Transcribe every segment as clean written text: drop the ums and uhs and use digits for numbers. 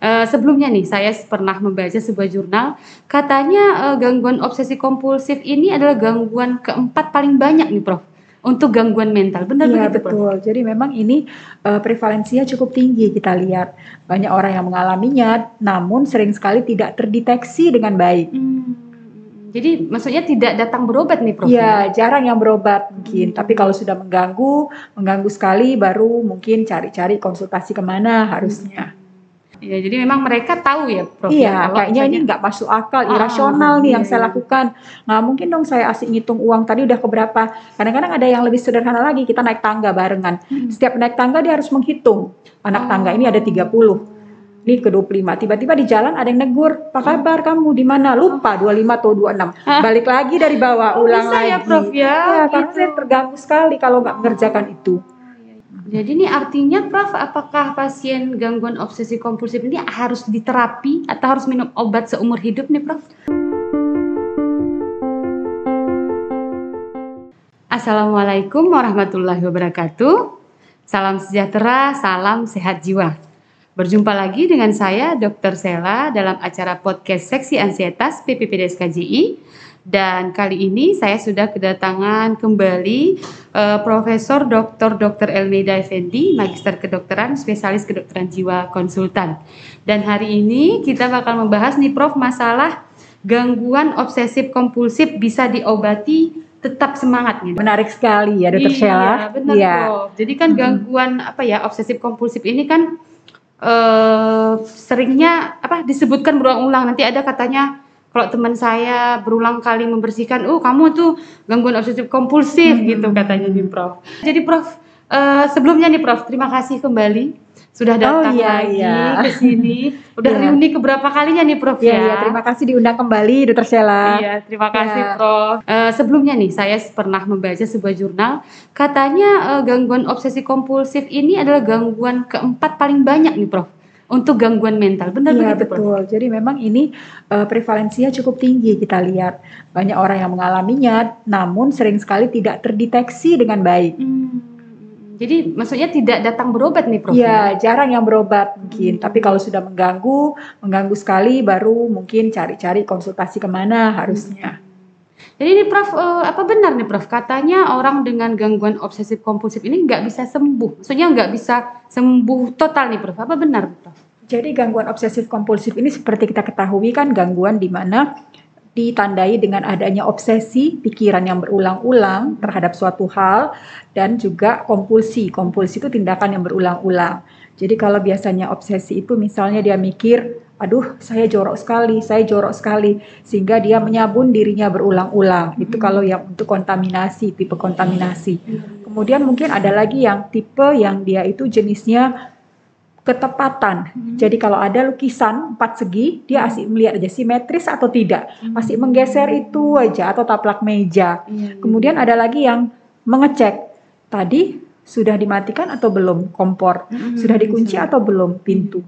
Sebelumnya nih, saya pernah membaca sebuah jurnal, katanya gangguan obsesi kompulsif ini adalah gangguan keempat paling banyak nih, Prof. Untuk gangguan mental, benar Iya begitu, Prof? betul. Jadi memang ini prevalensinya cukup tinggi kita lihat. Banyak orang yang mengalaminya, namun sering sekali tidak terdeteksi dengan baik. Jadi maksudnya tidak datang berobat nih, Prof, Iya, ya? jarang yang berobat mungkin. Tapi kalau sudah mengganggu sekali, baru mungkin cari-cari konsultasi kemana harusnya. Ya, jadi memang mereka tahu ya, Prof, ya, Iya, kalau kayaknya ini misalnya nggak masuk akal, irasional nih yang iya, saya iya. lakukan. Nggak mungkin dong saya asik ngitung uang tadi udah keberapa. Kadang-kadang ada yang lebih sederhana lagi, kita naik tangga barengan. Setiap naik tangga dia harus menghitung. Anak tangga ini ada 30. Ini ke 25. Tiba-tiba di jalan ada yang negur, "Apa kabar kamu? Di mana?" Lupa 25 atau 26. Balik lagi dari bawah, ulang bisa lagi. ya, Prof, ya? Ya, karena Gitu. saya terganggu sekali kalau nggak mengerjakan itu. Jadi ini artinya, Prof, apakah pasien gangguan obsesi kompulsif ini harus diterapi atau harus minum obat seumur hidup nih, Prof? Assalamualaikum warahmatullahi wabarakatuh. Salam sejahtera, salam sehat jiwa. Berjumpa lagi dengan saya, Dr. Sela, dalam acara podcast Seksi Ansietas PPPDS KJI. Dan kali ini saya sudah kedatangan kembali Profesor Dr. Elmeda Effendi, Magister Kedokteran, Spesialis Kedokteran Jiwa Konsultan. Dan hari ini kita bakal membahas nih, Prof, masalah gangguan obsesif kompulsif bisa diobati tetap semangat gitu. Menarik sekali ya, Dr. Sheila. Iya, benar, Prof. Jadi kan gangguan obsesif kompulsif ini kan seringnya disebutkan berulang-ulang. Nanti ada katanya kalau teman saya berulang kali membersihkan, kamu tuh gangguan obsesif kompulsif gitu katanya nih, Prof. Jadi Prof, sebelumnya nih, Prof, terima kasih kembali sudah datang lagi ke sini. Udah reuni keberapa kalinya nih, Prof, ya? Iya, terima kasih diundang kembali, Dr. Sheila. Iya, terima kasih, Prof. Sebelumnya nih, saya pernah membaca sebuah jurnal, katanya gangguan obsesi kompulsif ini adalah gangguan keempat paling banyak nih, Prof, untuk gangguan mental. Benar begitu, Prof? Betul. Jadi memang ini prevalensinya cukup tinggi kita lihat. Banyak orang yang mengalaminya, namun sering sekali tidak terdeteksi dengan baik. Jadi maksudnya tidak datang berobat nih, Prof? Iya, jarang yang berobat mungkin. Tapi kalau sudah mengganggu sekali, baru mungkin cari-cari konsultasi kemana harusnya. Jadi ini, Prof, apa benar nih, Prof, katanya orang dengan gangguan obsesif kompulsif ini nggak bisa sembuh? Maksudnya nggak bisa sembuh total nih, Prof? Apa benar, Prof? Jadi gangguan obsesif kompulsif ini seperti kita ketahui kan gangguan di mana ditandai dengan adanya obsesi, pikiran yang berulang-ulang terhadap suatu hal, dan juga kompulsi. Kompulsi itu tindakan yang berulang-ulang. Jadi kalau biasanya obsesi itu misalnya dia mikir, aduh saya jorok sekali, sehingga dia menyabun dirinya berulang-ulang. Itu kalau yang untuk kontaminasi, tipe kontaminasi. Kemudian mungkin ada lagi yang tipe yang dia itu jenisnya ketepatan. Jadi kalau ada lukisan 4 segi, dia asik melihat aja simetris atau tidak. Asik menggeser itu aja atau taplak meja. Kemudian ada lagi yang mengecek. Tadi sudah dimatikan atau belum kompor? Sudah dikunci atau belum pintu?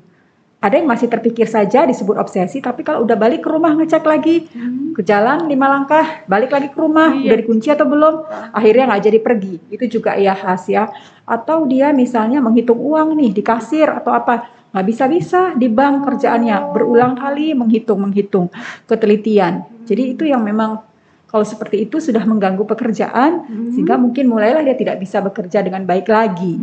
Ada yang masih terpikir saja disebut obsesi, tapi kalau udah balik ke rumah ngecek lagi, ke jalan 5 langkah, balik lagi ke rumah, udah dikunci atau belum, akhirnya nggak jadi pergi. Itu juga ya khas ya. Atau dia misalnya menghitung uang nih di kasir atau apa, nggak bisa di bank kerjaannya, berulang kali menghitung ketelitian. Jadi itu yang memang kalau seperti itu sudah mengganggu pekerjaan, sehingga mungkin mulailah dia tidak bisa bekerja dengan baik lagi.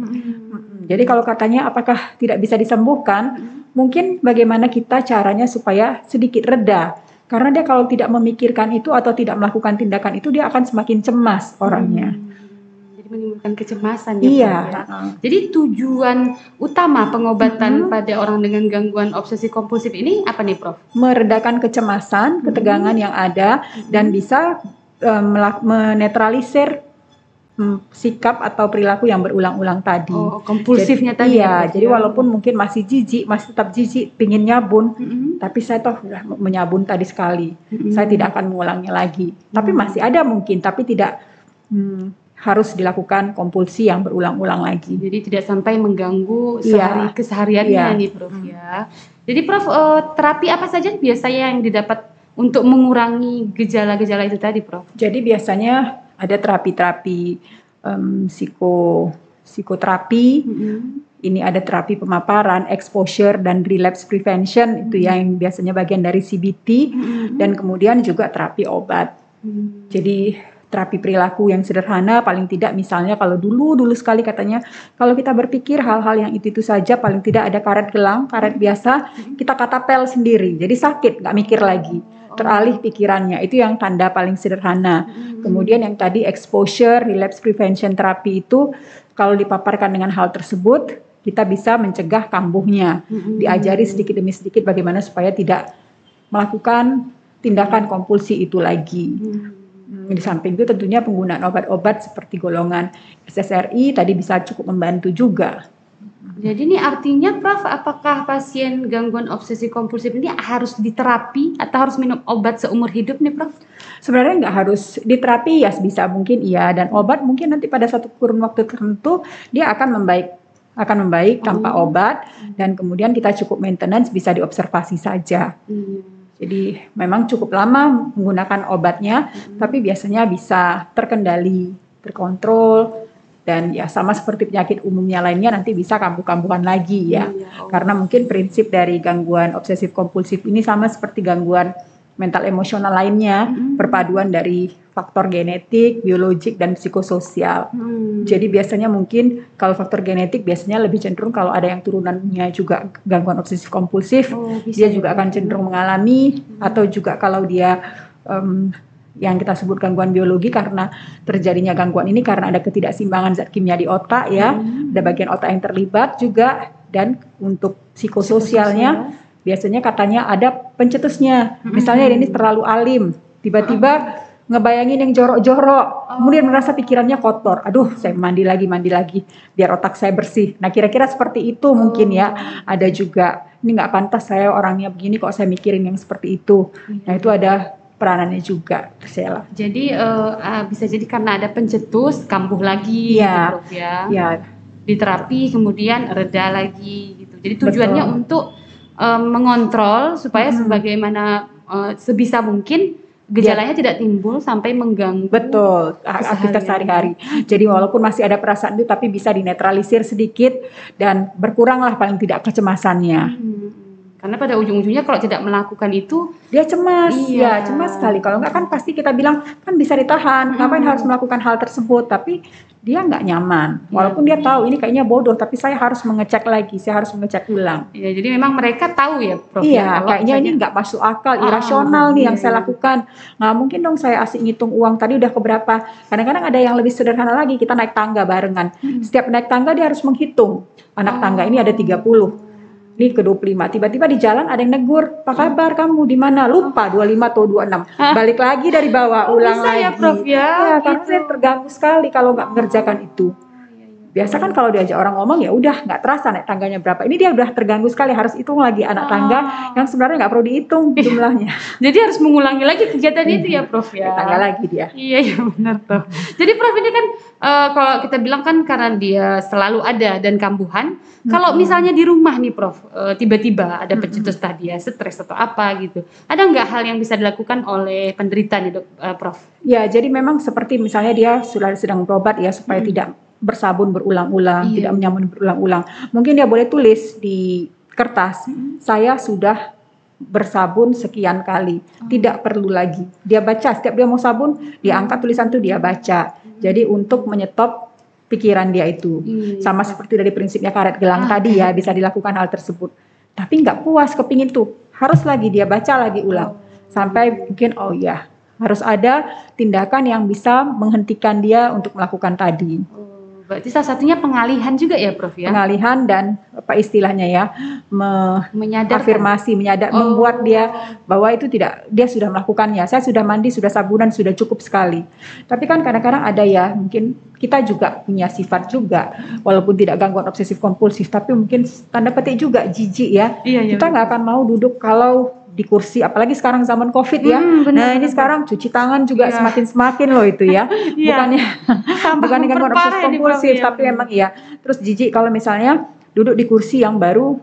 Jadi kalau katanya apakah tidak bisa disembuhkan, mungkin bagaimana kita caranya supaya sedikit reda. Karena dia kalau tidak memikirkan itu atau tidak melakukan tindakan itu, dia akan semakin cemas orangnya. Jadi menimbulkan kecemasan ya, Prof, ya. Jadi tujuan utama pengobatan pada orang dengan gangguan obsesi kompulsif ini apa nih, Prof? Meredakan kecemasan, ketegangan yang ada, dan bisa menetralisir sikap atau perilaku yang berulang-ulang tadi. Kompulsifnya tadi. Iya, jadi walaupun mungkin masih tetap jijik, pingin nyabun, tapi saya toh sudah menyabun tadi sekali, saya tidak akan mengulangi lagi. Tapi masih ada mungkin, tapi tidak harus dilakukan kompulsi yang berulang-ulang lagi. Jadi tidak sampai mengganggu kesehariannya nih, Prof, ya. Jadi Prof, terapi apa saja biasanya yang didapat untuk mengurangi gejala-gejala itu tadi, Prof? Jadi biasanya ada terapi-terapi psikoterapi. Ini ada terapi pemaparan, exposure, dan relapse prevention, itu yang biasanya bagian dari CBT, dan kemudian juga terapi obat. Jadi terapi perilaku yang sederhana, paling tidak misalnya kalau dulu sekali katanya, kalau kita berpikir hal-hal yang itu saja, paling tidak ada karet gelang, karet biasa, kita katapel sendiri, jadi sakit, nggak mikir lagi. Teralih pikirannya, itu yang tanda paling sederhana. Kemudian yang tadi exposure, relapse prevention terapi itu, kalau dipaparkan dengan hal tersebut, kita bisa mencegah kambuhnya. Diajari sedikit demi sedikit bagaimana supaya tidak melakukan tindakan kompulsi itu lagi. Di samping itu tentunya penggunaan obat-obat seperti golongan SSRI tadi bisa cukup membantu juga. Jadi ini artinya Prof, apakah pasien gangguan obsesi kompulsif ini harus diterapi atau harus minum obat seumur hidup nih Prof? Sebenarnya nggak harus diterapi ya, sebisa mungkin iya, dan obat mungkin nanti pada satu kurun waktu tertentu dia akan membaik tanpa obat, dan kemudian kita cukup maintenance, bisa diobservasi saja. Jadi memang cukup lama menggunakan obatnya, tapi biasanya bisa terkendali, terkontrol, dan ya sama seperti penyakit umumnya lainnya nanti bisa kambuh-kambuhan lagi ya. Karena mungkin prinsip dari gangguan obsesif kompulsif ini sama seperti gangguan mental emosional lainnya, perpaduan dari faktor genetik, biologik, dan psikososial. Jadi biasanya mungkin kalau faktor genetik biasanya lebih cenderung kalau ada yang turunannya juga gangguan obsesif kompulsif, dia juga akan cenderung mengalami, atau juga kalau dia yang kita sebut gangguan biologi karena terjadinya gangguan ini karena ada ketidakseimbangan zat kimia di otak ya, ada bagian otak yang terlibat juga, dan untuk psikososialnya biasanya katanya ada pencetusnya. Misalnya ini terlalu alim, tiba-tiba ngebayangin yang jorok-jorok, kemudian merasa pikirannya kotor. Aduh, saya mandi lagi, biar otak saya bersih. Nah, kira-kira seperti itu mungkin ya. Ada juga, ini nggak pantas saya orangnya begini kok saya mikirin yang seperti itu. Nah, itu ada peranannya juga, Sheila. Jadi bisa jadi karena ada pencetus, kambuh lagi, ya, gitu, Prof ya. Ya. Diterapi kemudian reda lagi, gitu. Jadi tujuannya untuk mengontrol supaya sebagaimana sebisa mungkin gejalanya tidak timbul sampai mengganggu aktivitas sehari-hari. Jadi walaupun masih ada perasaan itu tapi bisa dinetralisir sedikit dan berkuranglah paling tidak kecemasannya. Karena pada ujung-ujungnya kalau tidak melakukan itu dia cemas, ya cemas sekali. Kalau enggak kan pasti kita bilang kan bisa ditahan, ngapain harus melakukan hal tersebut, tapi dia nggak nyaman. Walaupun dia tahu ini kayaknya bodoh, tapi saya harus mengecek lagi, saya harus mengecek ulang. Ya, jadi memang mereka tahu ya, Prof. Iya, kayaknya ini nggak masuk akal, irasional nih yang saya lakukan. Nggak mungkin dong saya asik ngitung uang tadi udah keberapa. Kadang-kadang ada yang lebih sederhana lagi, kita naik tangga barengan. Setiap naik tangga dia harus menghitung. Anak tangga ini ada 30. Ini ke 25, tiba-tiba di jalan ada yang negur, apa kabar kamu, di mana, lupa 25 atau 26, balik lagi dari bawah, ulang bisa lagi. Ya, Prof, ya karena saya terganggu sekali kalau nggak mengerjakan itu. Biasa kan kalau diajak orang ngomong ya udah nggak terasa naik tangganya berapa. Ini dia udah terganggu sekali, harus hitung lagi anak tangga yang sebenarnya nggak perlu dihitung jumlahnya. Jadi harus mengulangi lagi kegiatan itu ya, Prof ya. Tangga lagi dia. Iya benar Prof. Jadi Prof ini kan kalau kita bilang kan karena dia selalu ada dan kambuhan. Kalau misalnya di rumah nih Prof, tiba-tiba ada pencetus tadi ya, stres atau apa gitu. Ada nggak hal yang bisa dilakukan oleh penderita nih Prof? Ya jadi memang seperti misalnya dia sudah sedang berobat ya supaya tidak bersabun berulang-ulang, tidak menyamun berulang-ulang. Mungkin dia boleh tulis di kertas, saya sudah bersabun sekian kali, tidak perlu lagi. Dia baca, setiap dia mau sabun, dia angkat tulisan itu dia baca. Jadi untuk menyetop pikiran dia itu. Sama seperti dari prinsipnya karet gelang tadi ya, bisa dilakukan hal tersebut. Tapi nggak puas kepingin tuh, harus lagi dia baca lagi ulang. Sampai mungkin oh ya, harus ada tindakan yang bisa menghentikan dia untuk melakukan tadi. Berarti salah satunya pengalihan juga ya Prof ya? Pengalihan dan apa istilahnya ya, afirmasi, membuat dia bahwa itu tidak, dia sudah melakukannya. Saya sudah mandi, sudah sabunan, sudah cukup sekali. Tapi kan kadang-kadang ada ya, mungkin kita juga punya sifat juga, walaupun tidak gangguan obsesif kompulsif, tapi mungkin tanda petik juga jijik ya. Kita nggak akan mau duduk kalau di kursi, apalagi sekarang zaman COVID ya. Nah ini sekarang cuci tangan juga semakin loh itu ya. Bukannya gangguan obsesif kompulsif, tapi memang iya. Terus jijik kalau misalnya duduk di kursi yang baru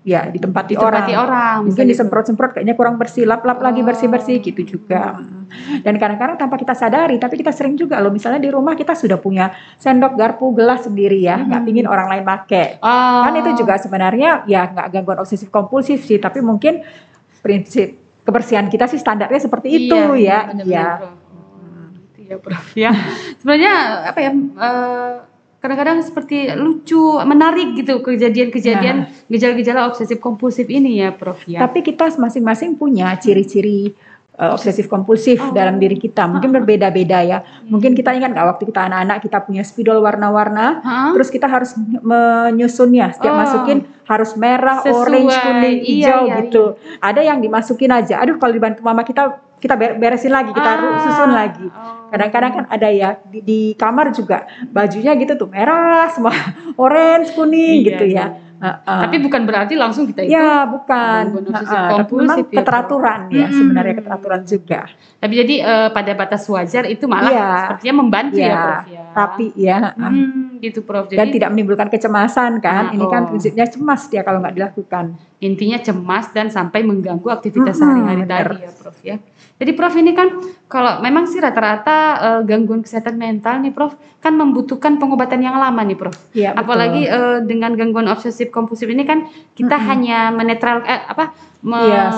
ya ditempati Ditempati orang, mungkin misalnya disemprot-semprot kayaknya kurang bersih, lap-lap lagi bersih-bersih gitu juga. Dan kadang-kadang tanpa kita sadari, tapi kita sering juga loh, misalnya di rumah kita sudah punya sendok, garpu, gelas sendiri ya, nggak pingin orang lain pakai. Kan itu juga sebenarnya ya nggak gangguan obsesif kompulsif sih, tapi mungkin prinsip kebersihan kita sih standarnya seperti itu ya. Iya. Gitu ya Prof ya. Sebenarnya apa ya? Kadang-kadang seperti lucu, menarik gitu kejadian-kejadian gejala-gejala obsesif kompulsif ini ya Prof ya. Tapi kita masing-masing punya ciri-ciri obsesif kompulsif dalam diri kita, mungkin berbeda-beda ya. Mungkin kita ingat nggak waktu kita anak-anak kita punya spidol warna-warna, terus kita harus menyusunnya, setiap masukin harus merah, orange, kuning, hijau gitu. Ada yang dimasukin aja, aduh kalau dibantu mama kita beresin lagi, kita susun lagi. Kadang-kadang kan ada ya di kamar juga bajunya gitu tuh merah semua, orange, kuning gitu ya. Tapi bukan berarti langsung kita itu bukan memang keteraturan ya, sebenarnya keteraturan juga. Tapi jadi pada batas wajar itu malah sepertinya membantu ya Prof ya. Tapi ya gitu Prof. Dan tidak menimbulkan kecemasan kan. Ini kan prinsipnya cemas dia kalau nggak dilakukan. Intinya cemas dan sampai mengganggu aktivitas sehari-hari tadi ya Prof ya. Jadi Prof ini kan kalau memang sih rata-rata gangguan kesehatan mental nih Prof kan membutuhkan pengobatan yang lama nih Prof. Ya, apalagi dengan gangguan obsesif kompulsif ini kan kita hanya menetral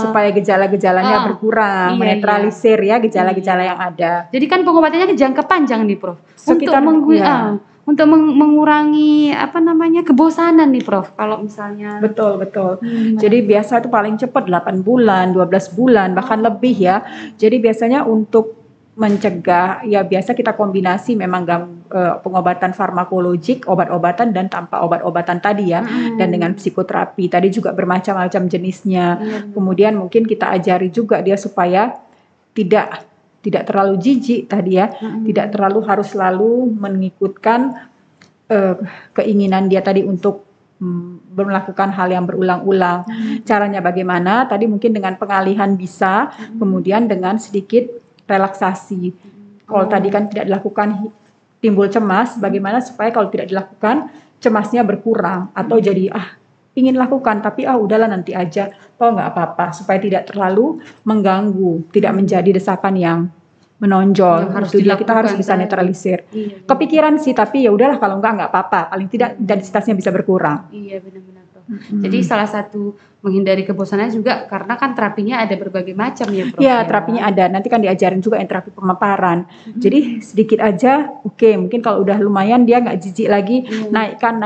supaya gejala-gejalanya berkurang, menetralisir ya gejala-gejala yang ada. Jadi kan pengobatannya jangka panjang nih Prof. Sekitar untuk mengurangi kebosanan nih Prof. Kalau misalnya betul. Jadi biasa itu paling cepat 8 bulan, 12 bulan bahkan lebih ya. Jadi biasanya untuk mencegah ya biasa kita kombinasi memang pengobatan farmakologik, obat-obatan dan tanpa obat-obatan tadi ya, dan dengan psikoterapi tadi juga bermacam-macam jenisnya. Kemudian mungkin kita ajari juga dia supaya tidak terlalu jijik tadi ya, tidak terlalu harus selalu mengikutkan keinginan dia tadi untuk melakukan hal yang berulang-ulang. Caranya bagaimana? Tadi mungkin dengan pengalihan bisa, kemudian dengan sedikit relaksasi. Kalau tadi kan tidak dilakukan timbul cemas, bagaimana supaya kalau tidak dilakukan cemasnya berkurang atau jadi ingin lakukan tapi udahlah nanti aja, nggak apa-apa, supaya tidak terlalu mengganggu, tidak menjadi desakan yang menonjol. Kita harus bisa netralisir. Kepikiran sih, tapi ya udahlah kalau nggak apa-apa, paling tidak intensitasnya bisa berkurang. Iya benar-benar. Jadi salah satu menghindari kebosanan juga karena kan terapinya ada berbagai macam ya Prof. Ya, terapinya ada. Nanti kan diajarin juga yang terapi pemaparan. Jadi sedikit aja, mungkin kalau udah lumayan dia nggak jijik lagi, naikkan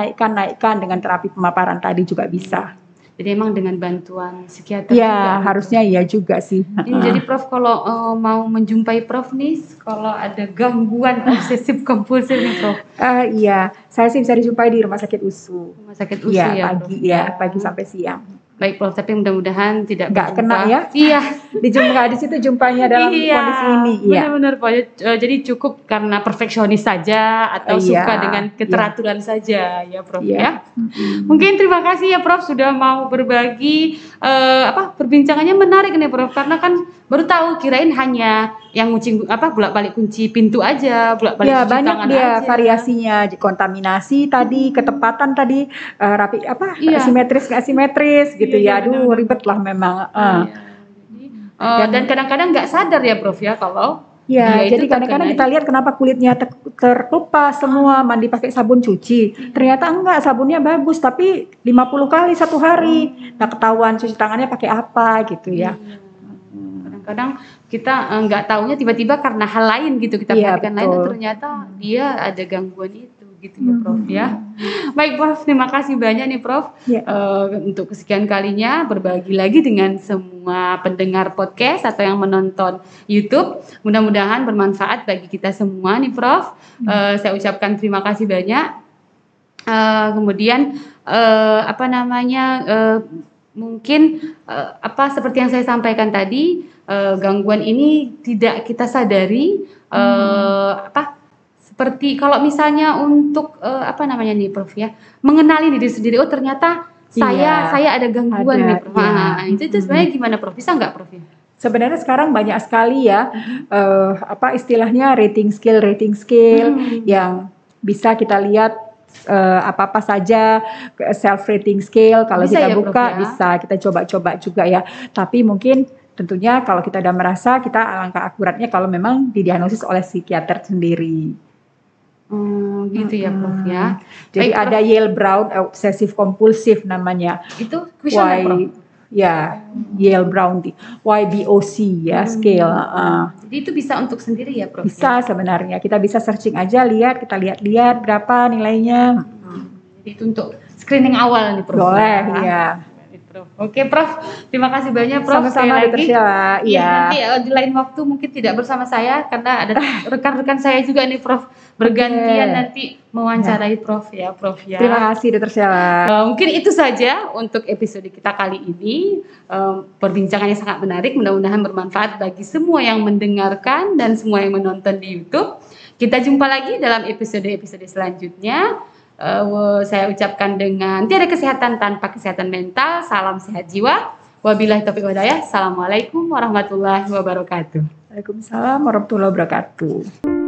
dengan terapi pemaparan tadi juga bisa. Jadi emang dengan bantuan psikiater ya harusnya iya juga sih. Jadi Prof kalau mau menjumpai Prof nih kalau ada gangguan obsesif kompulsif nih Prof. Iya, saya sih bisa dijumpai di Rumah Sakit USU. Rumah Sakit USU ya pagi Prof. Pagi sampai siang. Baik Prof, tapi mudah-mudahan tidak kena ya. Iya. Di situ jumpanya dalam kondisi ini. Iya. Benar-benar Prof. Jadi cukup karena perfeksionis saja atau suka dengan keteraturan saja ya Prof ya. Mungkin terima kasih ya Prof sudah mau berbagi perbincangannya menarik nih Prof karena kan baru tahu kirain hanya yang bolak-balik kunci pintu aja, bolak-balik cuci banyak tangan dia aja. Variasinya, kontaminasi tadi, ketepatan tadi, rapi asimetris nggak asimetris gitu ya. Aduh ribet lah memang. Dan kadang-kadang nggak sadar ya Prof ya kalau jadi kadang-kadang kita lihat kenapa kulitnya terkelupas semua, mandi pakai sabun cuci. Ternyata enggak, sabunnya bagus tapi 50 kali satu hari. Nah ketahuan cuci tangannya pakai apa gitu ya. Kadang kita nggak taunya tiba-tiba karena hal lain gitu kita perhatikan lain ternyata dia ada gangguan itu gitu ya Prof ya. Baik Prof, terima kasih banyak nih Prof untuk kesekian kalinya berbagi lagi dengan semua pendengar podcast atau yang menonton YouTube. Mudah-mudahan bermanfaat bagi kita semua nih Prof. Saya ucapkan terima kasih banyak. Kemudian mungkin seperti yang saya sampaikan tadi, gangguan ini tidak kita sadari seperti kalau misalnya untuk Prof ya, mengenali diri sendiri, ternyata saya ada gangguan nih Prof. Itu sebenarnya gimana Prof? Bisa nggak Prof ya? Sebenarnya sekarang banyak sekali ya istilahnya rating skill yang bisa kita lihat apa-apa saja, self rating scale kalau Bisa kita ya, Prof, buka ya? bisa kita coba-coba juga ya. Tapi mungkin tentunya kalau kita udah merasa, kita alangkah akuratnya kalau memang didiagnosis oleh psikiater sendiri. Gitu ya, Prof, ya. Jadi Baik, Prof. ada Yale Brown obsessive compulsive namanya. Itu kuesioner, Prof. Ya, Yale Brown YBOC ya scale. Jadi itu bisa untuk sendiri ya, Prof? Bisa sebenarnya, kita bisa searching aja, kita lihat-lihat berapa nilainya. Jadi itu untuk screening awal nih, Prof. Boleh, ya. Prof. Oke, Prof. Terima kasih banyak, Prof. Sama-sama, sekali Dr. lagi. Sheila. Iya, nanti di lain waktu mungkin tidak bersama saya karena ada rekan-rekan saya juga nih, Prof. Bergantian nanti mewawancarai Prof ya, Prof ya. Terima kasih, Dr. Sheila. Mungkin itu saja untuk episode kita kali ini. Perbincangannya sangat menarik, mudah-mudahan bermanfaat bagi semua yang mendengarkan dan semua yang menonton di YouTube. Kita jumpa lagi dalam episode-episode selanjutnya. Saya ucapkan dengan tiada kesehatan tanpa kesehatan mental. Salam sehat jiwa. Wabillahi taufiq wal hidayah. Assalamualaikum warahmatullahi wabarakatuh. Waalaikumsalam warahmatullahi wabarakatuh.